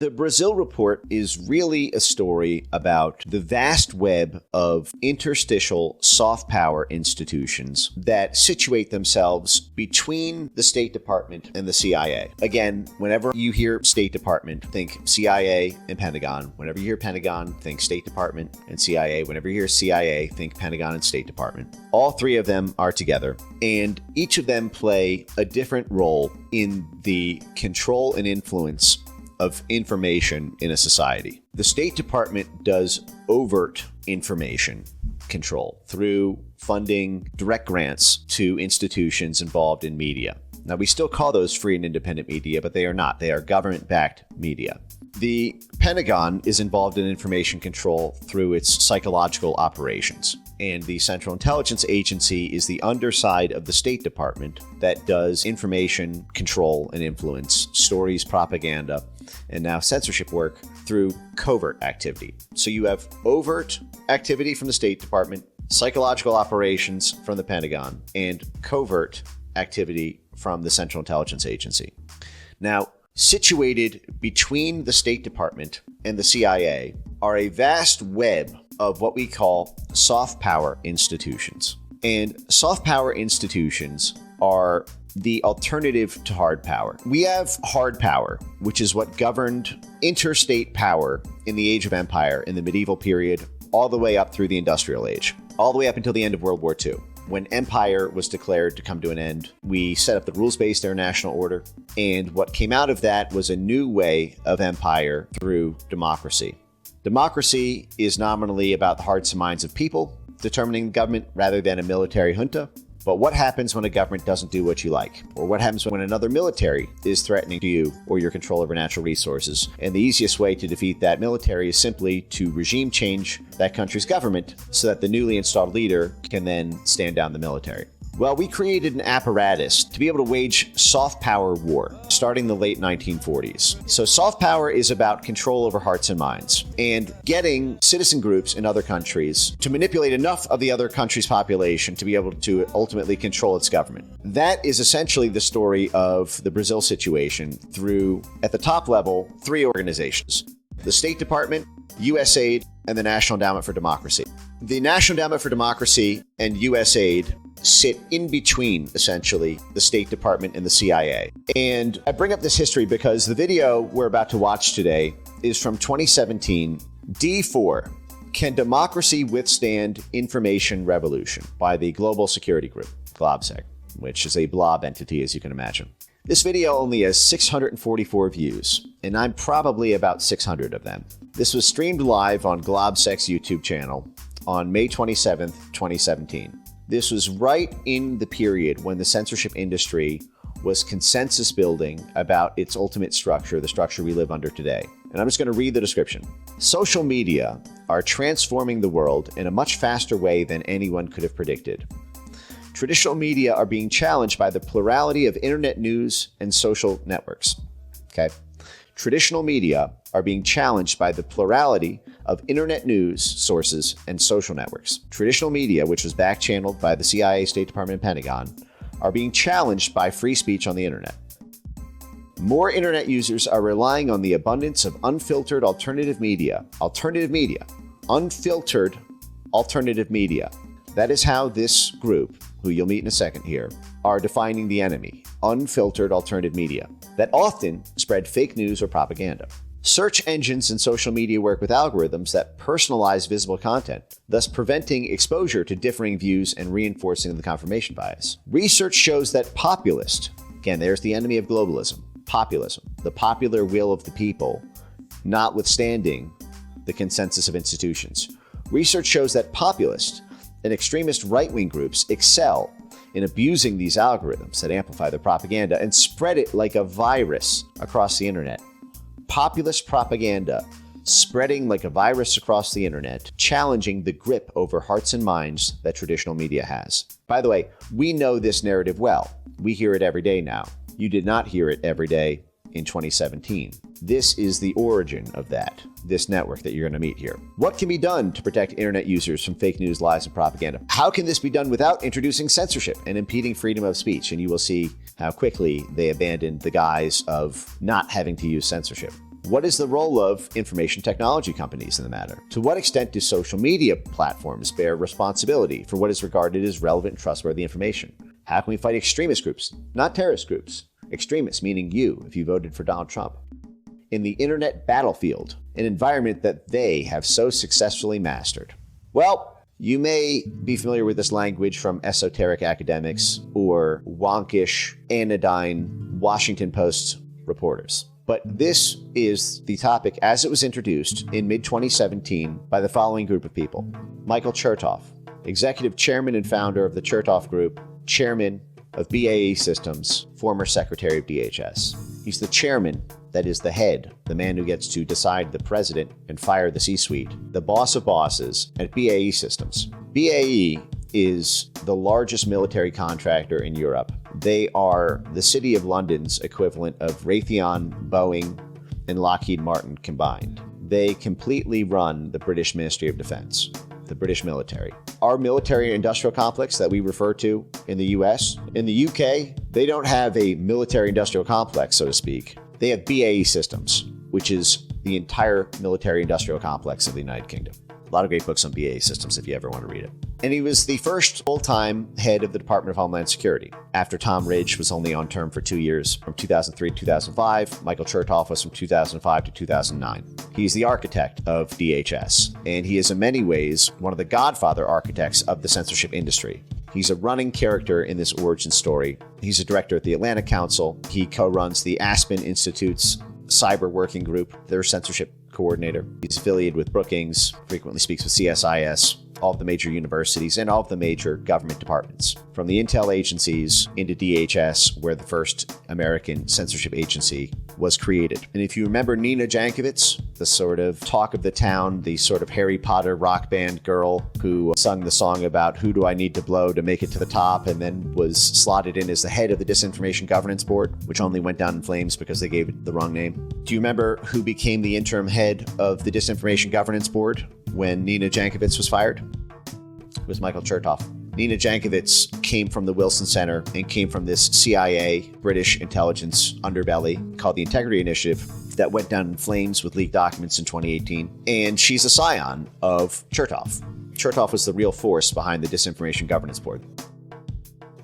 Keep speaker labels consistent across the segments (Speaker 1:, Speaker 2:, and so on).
Speaker 1: The Brazil report is really a story about the vast web of interstitial soft power institutions that situate themselves between the State Department and the CIA. Again, whenever you hear State Department, think CIA and Pentagon. Whenever you hear Pentagon, think State Department and CIA. Whenever you hear CIA, think Pentagon and State Department. All three of them are together, and each of them play a different role in the control and influence of information in a society. The State Department does overt information control through funding direct grants to institutions involved in media. Now, we still call those free and independent media, but they are not. They are government-backed media. The Pentagon is involved in information control through its psychological operations. And the Central Intelligence Agency is the underside of the State Department that does information control and influence, stories, propaganda, and now censorship work through covert activity. So you have overt activity from the State Department, psychological operations from the Pentagon, and covert activity from the Central Intelligence Agency. Now, situated between the State Department and the CIA are a vast web of what we call soft power institutions. And soft power institutions are the alternative to hard power. We have hard power, which is what governed interstate power in the Age of Empire in the medieval period, all the way up through the Industrial Age, all the way up until the end of World War II. When empire was declared to come to an end, we set up the rules-based international order, and what came out of that was a new way of empire through democracy. Democracy is nominally about the hearts and minds of people, determining the government rather than a military junta. But what happens when a government doesn't do what you like? Or what happens when another military is threatening to you or your control over natural resources? And the easiest way to defeat that military is simply to regime change that country's government so that the newly installed leader can then stand down the military. Well, we created an apparatus to be able to wage soft power war starting in the late 1940s. So soft power is about control over hearts and minds and getting citizen groups in other countries to manipulate enough of the other country's population to be able to ultimately control its government. That is essentially the story of the Brazil situation through, at the top level, three organizations: the State Department, USAID, and the National Endowment for Democracy. The National Endowment for Democracy and USAID sit in between, essentially, the State Department and the CIA. And I bring up this history because the video we're about to watch today is from 2017, D4, Can Democracy Withstand Information Revolution? By the Global Security Group, GlobSec, which is a blob entity, as you can imagine. This video only has 644 views, and I'm probably about 600 of them. This was streamed live on GlobSec's YouTube channel on May 27th, 2017. This was right in the period when the censorship industry was consensus building about its ultimate structure, the structure we live under today. And I'm just going to read the description. Social media are transforming the world in a much faster way than anyone could have predicted. Traditional media are being challenged by the plurality of internet news and social networks. Okay. Traditional media are being challenged by the plurality of internet news sources and social networks. Traditional media, which was back-channeled by the CIA, State Department, and Pentagon, are being challenged by free speech on the internet. More internet users are relying on the abundance of unfiltered alternative media. Unfiltered alternative media. That is how this group, who you'll meet in a second here, are defining the enemy. Unfiltered alternative media that often spread fake news or propaganda. Search engines and social media work with algorithms that personalize visible content, thus preventing exposure to differing views and reinforcing the confirmation bias. Research shows that populist, again, there's the enemy of globalism, populism, the popular will of the people, notwithstanding the consensus of institutions. Research shows that populist and extremist right-wing groups excel in abusing these algorithms that amplify their propaganda and spread it like a virus across the internet. Populist propaganda spreading like a virus across the internet, challenging the grip over hearts and minds that traditional media has. By the way, we know this narrative well. We hear it every day now. You did not hear it every day in 2017. This is the origin of this network that you're going to meet here. What can be done to protect internet users from fake news, lies, and propaganda? How can this be done without introducing censorship and impeding freedom of speech? And you will see how quickly they abandoned the guise of not having to use censorship. What is the role of information technology companies in the matter? To what extent do social media platforms bear responsibility for what is regarded as relevant and trustworthy information? How can we fight extremist groups, not terrorist groups? Extremists, meaning you, if you voted for Donald Trump. In the internet battlefield, an environment that they have so successfully mastered. Well, you may be familiar with this language from esoteric academics or wonkish, anodyne Washington Post reporters. But this is the topic as it was introduced in mid-2017 by the following group of people. Michael Chertoff, executive chairman and founder of the Chertoff Group, chairman of BAE Systems, former secretary of DHS. He's the chairman, that is the head, the man who gets to decide the president and fire the C-suite, the boss of bosses at BAE Systems. BAE is the largest military contractor in Europe. They are the City of London's equivalent of Raytheon, Boeing, and Lockheed Martin combined. They completely run the British Ministry of Defense, the British military. Our military industrial complex that we refer to in the US, in the UK, they don't have a military industrial complex, so to speak. They have BAE Systems, which is the entire military industrial complex of the United Kingdom. A lot of great books on BAE Systems if you ever want to read it. And he was the first full-time head of the Department of Homeland Security. After Tom Ridge was only on term for 2 years, from 2003 to 2005, Michael Chertoff was from 2005 to 2009. He's the architect of DHS, and he is in many ways one of the godfather architects of the censorship industry. He's a running character in this origin story. He's a director at the Atlantic Council. He co-runs the Aspen Institute's cyber working group, their censorship coordinator. He's affiliated with Brookings, frequently speaks with CSIS, all of the major universities, and all of the major government departments. From the intel agencies into DHS, where the first American censorship agency was created. And if you remember Nina Jankowicz, the sort of talk of the town, the sort of Harry Potter rock band girl who sung the song about who do I need to blow to make it to the top, and then was slotted in as the head of the Disinformation Governance Board, which only went down in flames because they gave it the wrong name. Do you remember who became the interim head of the Disinformation Governance Board when Nina Jankowicz was fired? It was Michael Chertoff. Nina Jankowicz came from the Wilson Center and came from this CIA, British intelligence underbelly called the Integrity Initiative that went down in flames with leaked documents in 2018. And she's a scion of Chertoff. Chertoff was the real force behind the Disinformation Governance Board.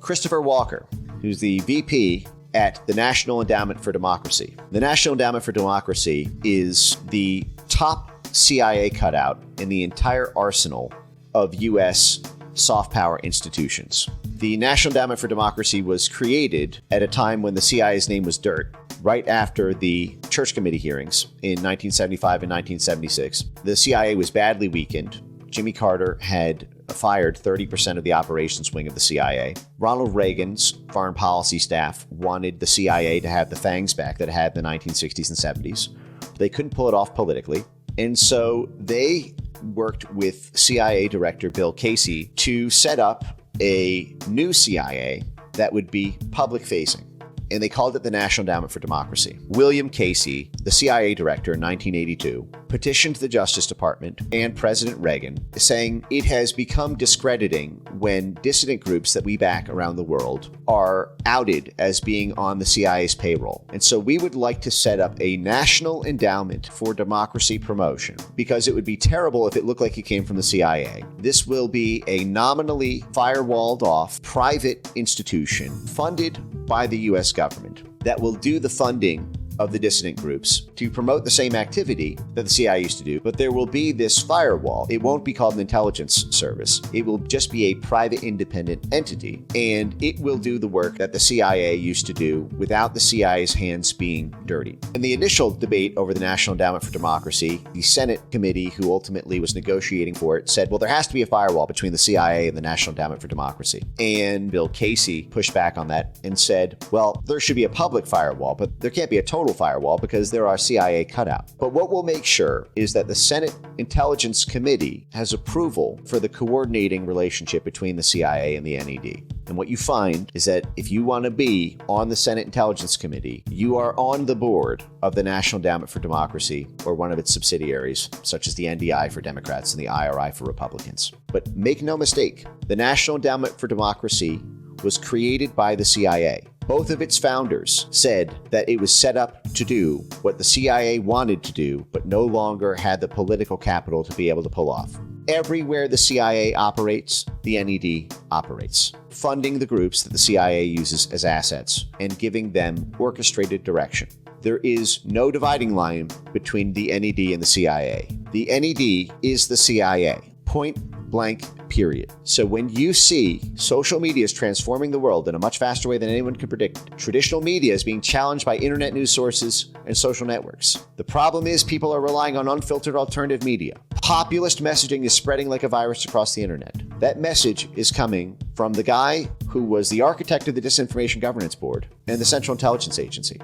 Speaker 1: Christopher Walker, who's the VP at the National Endowment for Democracy. The National Endowment for Democracy is the top CIA cutout in the entire arsenal of U.S. soft power institutions. The National Endowment for Democracy was created at a time when the CIA's name was dirt, right after the Church Committee hearings in 1975 and 1976. The CIA was badly weakened. Jimmy Carter had fired 30% of the operations wing of the CIA. Ronald Reagan's foreign policy staff wanted the CIA to have the fangs back that it had in the 1960s and 70s. They couldn't pull it off politically. And so they worked with CIA Director Bill Casey to set up a new CIA that would be public-facing. And they called it the National Endowment for Democracy. William Casey, the CIA director in 1982, petitioned the Justice Department and President Reagan, saying it has become discrediting when dissident groups that we back around the world are outed as being on the CIA's payroll. And so we would like to set up a National Endowment for Democracy promotion, because it would be terrible if it looked like it came from the CIA. This will be a nominally firewalled off private institution funded by the U.S. government that will do the funding of the dissident groups to promote the same activity that the CIA used to do, but there will be this firewall. It won't be called an intelligence service. It will just be a private independent entity, and it will do the work that the CIA used to do without the CIA's hands being dirty. In the initial debate over the National Endowment for Democracy, the Senate committee who ultimately was negotiating for it said, well, there has to be a firewall between the CIA and the National Endowment for Democracy. And Bill Casey pushed back on that and said, well, there should be a public firewall, but there can't be a total firewall because there are CIA cutout. But what we'll make sure is that the Senate Intelligence Committee has approval for the coordinating relationship between the CIA and the NED. And what you find is that if you want to be on the Senate Intelligence Committee, you are on the board of the National Endowment for Democracy or one of its subsidiaries, such as the NDI for Democrats and the IRI for Republicans. But make no mistake, the National Endowment for Democracy was created by the CIA. Both of its founders said that it was set up to do what the CIA wanted to do, but no longer had the political capital to be able to pull off. Everywhere the CIA operates, the NED operates, funding the groups that the CIA uses as assets and giving them orchestrated direction. There is no dividing line between the NED and the CIA. The NED is the CIA. Point blank, period. So when you see social media is transforming the world in a much faster way than anyone could predict, traditional media is being challenged by internet news sources and social networks. The problem is people are relying on unfiltered alternative media. Populist messaging is spreading like a virus across the internet. That message is coming from the guy who was the architect of the Disinformation Governance Board and the Central Intelligence Agency.